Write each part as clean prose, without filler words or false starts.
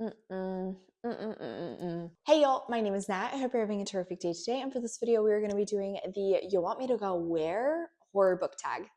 Hey y'all, my name is Nat. I hope you're having a terrific day today. And for this video, we are going to be doing the You Want Me to Go Where horror book tag.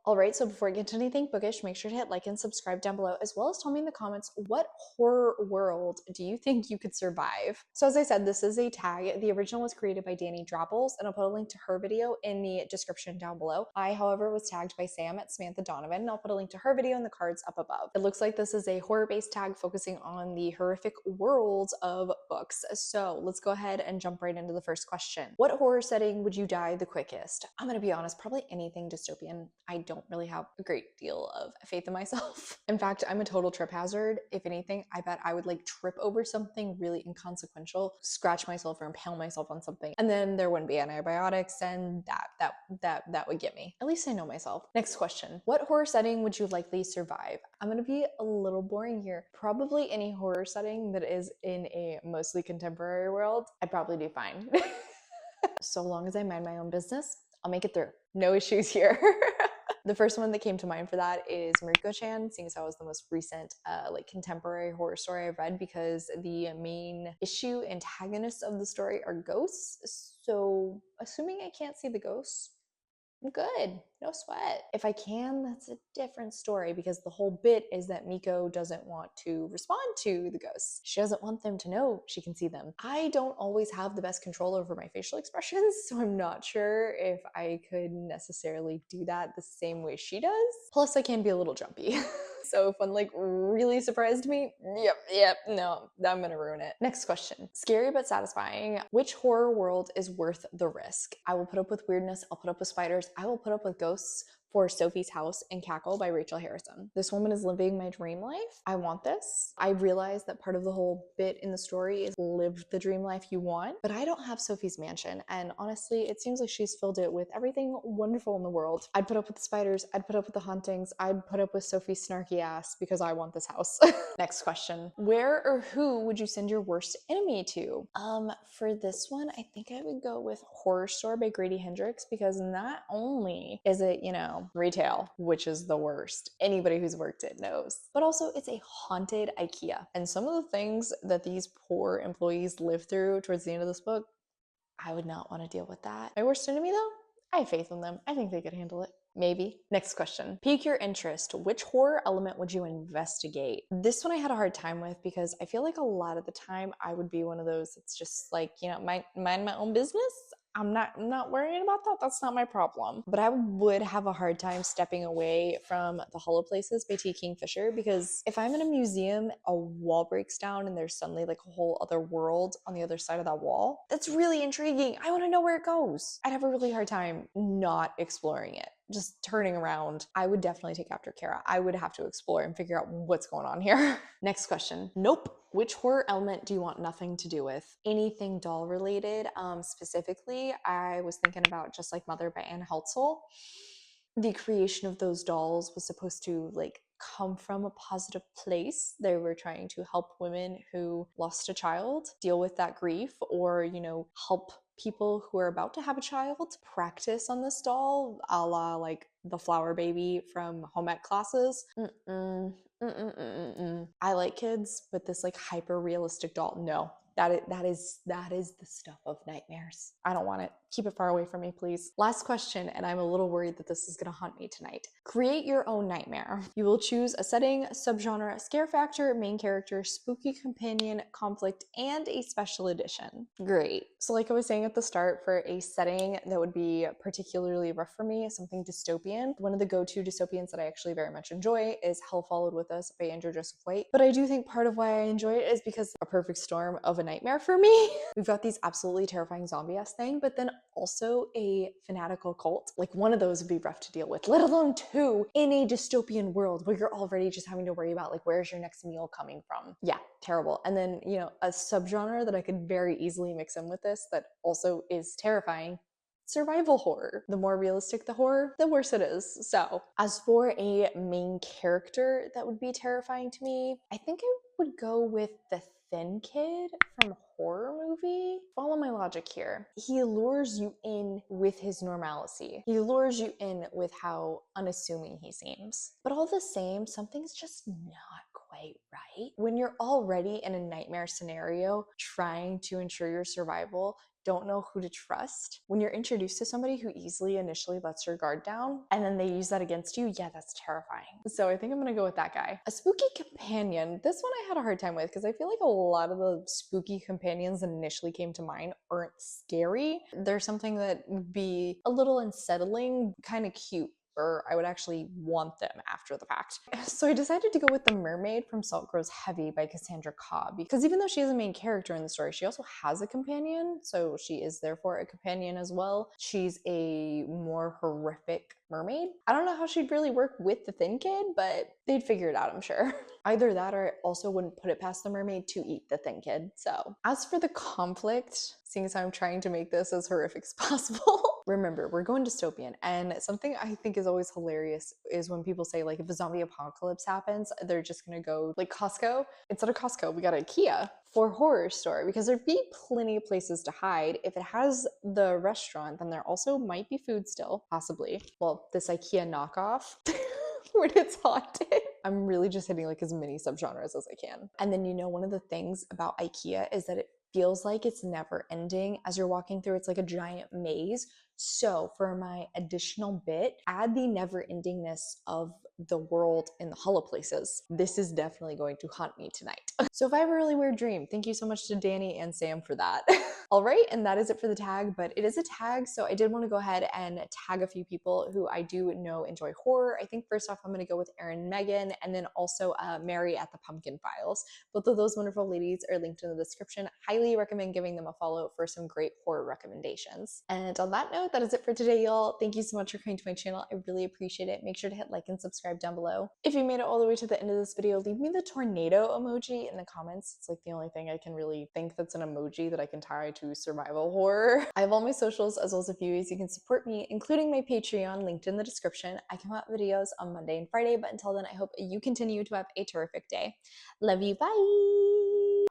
Alright, so before we get into anything bookish, make sure to hit like and subscribe down below, as well as tell me in the comments what horror world do you think you could survive. So as I said, this is a tag. The original was created by Danny Drabbles, and I'll put a link to her video in the description down below. I, however, was tagged by Sam at Samantha Donovan, and I'll put a link to her video in the cards up above. It looks like this is a horror-based tag focusing on the horrific worlds of books. So let's go ahead and jump right into the first question. What horror setting would you die the quickest? I'm gonna be honest, probably anything dystopian. I don't really have a great deal of faith in myself. In fact, I'm a total trip hazard. If anything, I bet I would like trip over something really inconsequential, scratch myself or impale myself on something, and then there wouldn't be antibiotics, and that would get me. At least I know myself. Next question. What horror setting would you likely survive? I'm gonna be a little boring here. Probably any horror setting that is in a mostly contemporary world, I'd probably do fine. So long as I mind my own business, I'll make it through. No issues here. The first one that came to mind for that is Mariko-chan, seeing as that was the most recent like contemporary horror story I've read, because the main issue antagonists of the story are ghosts. So assuming I can't see the ghosts, I'm good, no sweat. If I can, that's a different story, because the whole bit is that Miko doesn't want to respond to the ghosts. She doesn't want them to know she can see them. I don't always have the best control over my facial expressions, so I'm not sure if I could necessarily do that the same way she does. Plus, I can be a little jumpy. So if one like really surprised me, no, I'm gonna ruin it. Next question. Scary but satisfying. Which horror world is worth the risk? I will put up with weirdness, I'll put up with spiders, I will put up with ghosts for Sophie's House and Cackle by Rachel Harrison. This woman is living my dream life. I want this. I realize that part of the whole bit in the story is live the dream life you want, but I don't have Sophie's mansion, and honestly, it seems like she's filled it with everything wonderful in the world. I'd put up with the spiders, I'd put up with the hauntings, I'd put up with Sophie's snarky ass, because I want this house. Next question. Where or who would you send your worst enemy to? For this one, I think I would go with Horror Store by Grady Hendrix, because not only is it, retail, which is the worst. Anybody who's worked it knows. But also, it's a haunted IKEA. And some of the things that these poor employees live through towards the end of this book, I would not want to deal with that. My worst enemy, though? I have faith in them. I think they could handle it. Maybe. Next question. Pique your interest. Which horror element would you investigate? This one I had a hard time with, because I feel like a lot of the time I would be one of those that's just like, mind my own business. I'm not worrying about that. That's not my problem. But I would have a hard time stepping away from The Hollow Places by T. Kingfisher, because if I'm in a museum, a wall breaks down and there's suddenly like a whole other world on the other side of that wall, that's really intriguing. I want to know where it goes. I'd have a really hard time not exploring it. Just turning around. I would definitely take after Kara. I would have to explore and figure out what's going on here. Next question. Nope. Which horror element do you want nothing to do with? Anything doll related. Specifically, I was thinking about Just Like Mother by Anne Heltzel. The creation of those dolls was supposed to like come from a positive place. They were trying to help women who lost a child deal with that grief, or, help people who are about to have a child practice on this doll, a la like the flower baby from home ec classes. I like kids, but this like hyper realistic doll, no. That is the stuff of nightmares. I don't want it. Keep it far away from me, please. Last question, and I'm a little worried that this is gonna haunt me tonight. Create your own nightmare. You will choose a setting, subgenre, scare factor, main character, spooky companion, conflict, and a special edition. Great. So like I was saying at the start, for a setting that would be particularly rough for me, something dystopian, one of the go-to dystopians that I actually very much enjoy is Hell Followed With Us by Andrew Joseph White. But I do think part of why I enjoy it is because a perfect storm of a nightmare for me. We've got these absolutely terrifying zombie-ass thing, but then also a fanatical cult. Like, one of those would be rough to deal with, let alone two in a dystopian world where you're already just having to worry about like, where's your next meal coming from? Yeah, terrible. And then, a subgenre that I could very easily mix in with this that also is terrifying: survival horror. The more realistic the horror, the worse it is. So as for a main character that would be terrifying to me, I think I would go with The thin kid from a horror movie? Follow my logic here. He lures you in with his normalcy. He lures you in with how unassuming he seems. But all the same, something's just not quite right. When you're already in a nightmare scenario trying to ensure your survival, don't know who to trust, when you're introduced to somebody who easily initially lets your guard down and then they use that against you, yeah, that's terrifying. So I think I'm gonna go with that guy. A spooky companion. This one I had a hard time with because I feel like a lot of the spooky companions that initially came to mind aren't scary. They're something that would be a little unsettling, kind of cute, or I would actually want them after the fact. So I decided to go with The Mermaid from Salt Grows Heavy by Cassandra Cobb, because even though she is a main character in the story, she also has a companion, so she is therefore a companion as well. She's a more horrific mermaid. I don't know how she'd really work with the thin kid, but they'd figure it out, I'm sure. Either that, or I also wouldn't put it past the mermaid to eat the thin kid. So as for the conflict, seeing as I'm trying to make this as horrific as possible, remember, we're going dystopian, and something I think is always hilarious is when people say, like, if a zombie apocalypse happens, they're just gonna go like Costco. Instead of Costco, we got IKEA for horror store, because there'd be plenty of places to hide. If it has the restaurant, then there also might be food still, possibly. Well, this IKEA knockoff when it's haunted. I'm really just hitting like as many subgenres as I can. And then, you know, one of the things about IKEA is that it feels like it's never ending. As you're walking through, it's like a giant maze. So for my additional bit, add the never endingness of the world in the hollow places. This is definitely going to haunt me tonight. So if I have a really weird dream, thank you so much to Danny and Sam for that. All right, and that is it for the tag, but it is a tag, so I did want to go ahead and tag a few people who I do know enjoy horror. I think first off, I'm going to go with Erin Megan, and then also Mary at the Pumpkin Files. Both of those wonderful ladies are linked in the description. Highly recommend giving them a follow for some great horror recommendations. And on that note, that is it for today, y'all. Thank you so much for coming to my channel. I really appreciate it. Make sure to hit like and subscribe down below. If you made it all the way to the end of this video, leave me the tornado emoji in the comments. It's like the only thing I can really think that's an emoji that I can tie to survival horror. I have all my socials as well as a few ways you can support me, including my Patreon linked in the description. I come out videos on Monday and Friday, but until then, I hope you continue to have a terrific day. Love you, bye!